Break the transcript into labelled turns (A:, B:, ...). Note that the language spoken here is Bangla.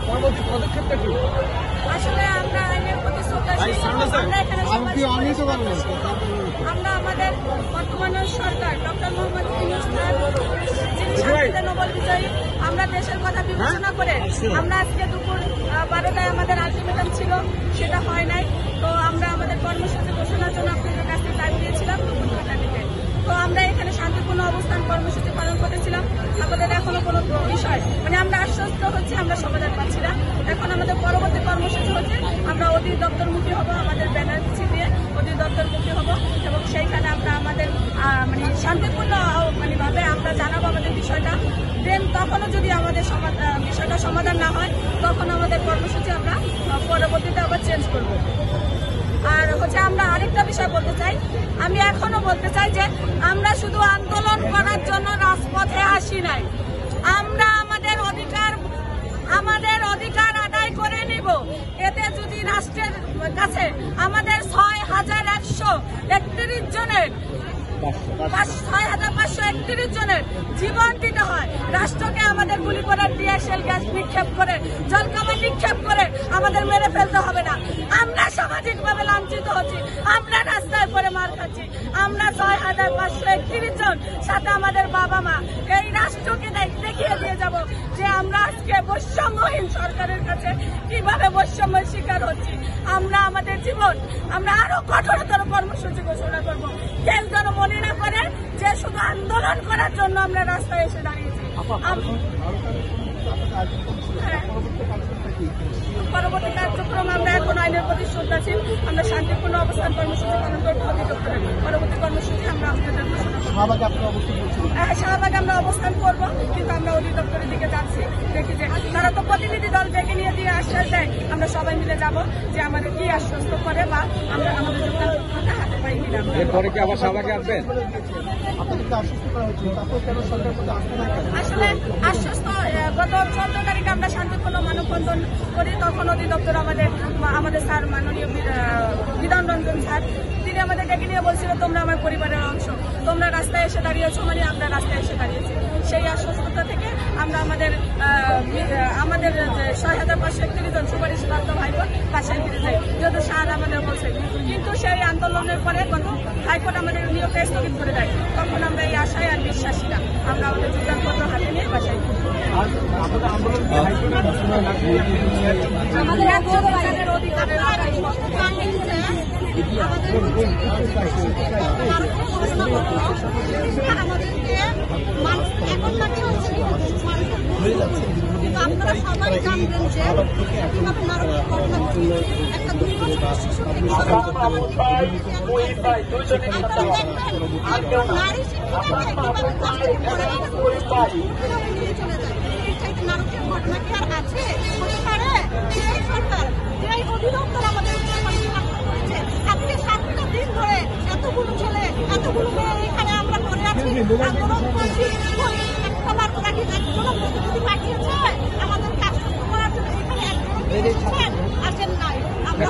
A: পরবর্তী পদক্ষেপটা কি?
B: আসলে আমরা আইনের প্রতি শ্রদ্ধাশীল। আমরা আমাদের বর্তমানের সরকার ডক্টর মোহাম্মদ ইউনূস স্যার, যিনি শান্তিতে নোবেল বিজয়ী, আমরা দেশের কথা বিবেচনা করে আমরা আজকে দুপুর 12টায় আমাদের আলটিমেটাম ছিল, সেটা হয় নাই। তো আমরা আমাদের কর্মসূচি ঘোষণার জন্য আপনাদের কাছে টাইম দিয়েছিলাম দুপুর 2টা থেকে। তো আমরা এখানে শান্তিপূর্ণ অবস্থান কর্মসূচি পালন করেছিলাম। আমাদের এখনো কোনো বিষয় আমরা আশ্বস্ত হচ্ছে, আমরা সমাধান পাচ্ছি না। এখন আমাদের পরবর্তী কর্মসূচি হচ্ছে আমরা অধিদপ্তরমুখী হব, আমাদের ব্যানার দিয়ে অধিদপ্তরমুখী হব এবং সেইখানে আমরা আমাদের শান্তিপূর্ণ ভাবে আমরা জানাবো আমাদের বিষয়টা। দেন তখনও যদি আমাদের বিষয়টা সমাধান না হয়, তখন আমাদের কর্মসূচি আমরা পরবর্তীতে আবার চেঞ্জ করব। আর আমরা আরেকটা বিষয় বলতে চাই, আমি এখনো বলতে চাই যে আমরা শুধু আন্দোলন করার জন্য রাজপথে আসি নাই। আমরা আমাদের অধিকার আদায় করে নিব। এতে যদি রাষ্ট্রের কাছে আমাদের 6,131 জনের 6,531 জনের জীবন দিতে হয়, রাষ্ট্রকে আমাদের গুলি করে ডিএসএল গ্যাস নিক্ষেপ করে জলকামান নিক্ষেপ করে আমাদের মেরে ফেলতে হবে না। আমরা সামাজিকভাবে লাঞ্ছিত হচ্ছি, আমরা রাস্তায় পরে মার খাচ্ছি। আমরা 6,531 জন সাথে আমাদের বাবা মা এই রাষ্ট্রকে দেখিয়ে দিয়ে যাব যে আমরা আজকে বৈষম্যহীন সরকারের কাছে কিভাবে বৈষম্যের শিকার হচ্ছি। আমরা আমাদের জীবন আমরা আরো কঠোরতর কর্মসূচি ঘোষণা করব। কেউ যেন মনে না করে যে শুধু আন্দোলন করার জন্য আমরা রাস্তায় এসে দাঁড়িয়েছি। পরবর্তী কার্যক্রম আমরা এখন আইনের প্রতি শ্রদ্ধাশীল। আমরা শান্তিপূর্ণ অবস্থান কর্মসূচি পালন করবো। অধিদপ্তরের পরবর্তী কর্মসূচি আমরা আপনাদের শাহবাগে আমরা অবস্থান করবো, কিন্তু আমরা অধিদপ্তরের দিকে যাচ্ছি। দেখি যে তারা তো প্রতিনিধি দল ডেকে নিয়ে দিয়ে আশ্বাস দেয়, আমরা সবাই মিলে যাব যে আমাদের কি আশ্বস্ত করে বা আমরা আমাদের হাতে পাই কিনা।
A: এরপরে কি আবার শাহবাগে আসবেন?
B: আসলে আশ্বস্ত গত 14 তারিখে আমরা শান্তিপূর্ণ মানববন্ধন করি, তখন অধিদপ্তর আমাদের স্যার মাননীয় বিধান রঞ্জন স্যার, তিনি আমাদের ডেকে নিয়ে বলছিল তোমরা আমার পরিবারের অংশ, তোমরা রাস্তায় এসে দাঁড়িয়েছো আমরা রাস্তায় এসে দাঁড়িয়েছি। সেই আশ্বস্ততা থেকে আমরা আমাদের 6,531 জন সুপারিশপ্রাপ্ত হাইকোর্ট বাসায় ফিরে যাই, যেহেতু স্যার আমাদের বলছে। কিন্তু সেই আন্দোলনের পরে হাইকোর্ট আমাদের নিয়োগকে স্থগিত করে দেয়। তখন আমরা এই আশায় আর বিশ্বাসী না, আমরা আমাদের যোগদানপত্র হাতে নিয়ে বাসায় আমাদের অধিকারের
C: কিন্তু আপনারা সবাই জানবেন যে একটা 2 বছরের শিশুকে নারী নিয়ে চলে যায়। নারকের ঘটনা কি আর আছে? হতে পারে এই সরকার, এই অধিদপ্তর আমাদের করেছে। আজকে 7টা দিন ধরে এতগুলো ছেলে এতগুলো মেয়ে এখানে আমরা করে আছি, আন্দোলন করছি। যদি পাঠিয়েছে আমাদের কাজ করার জন্য, এখানে একজন আসেন নাই। আমরা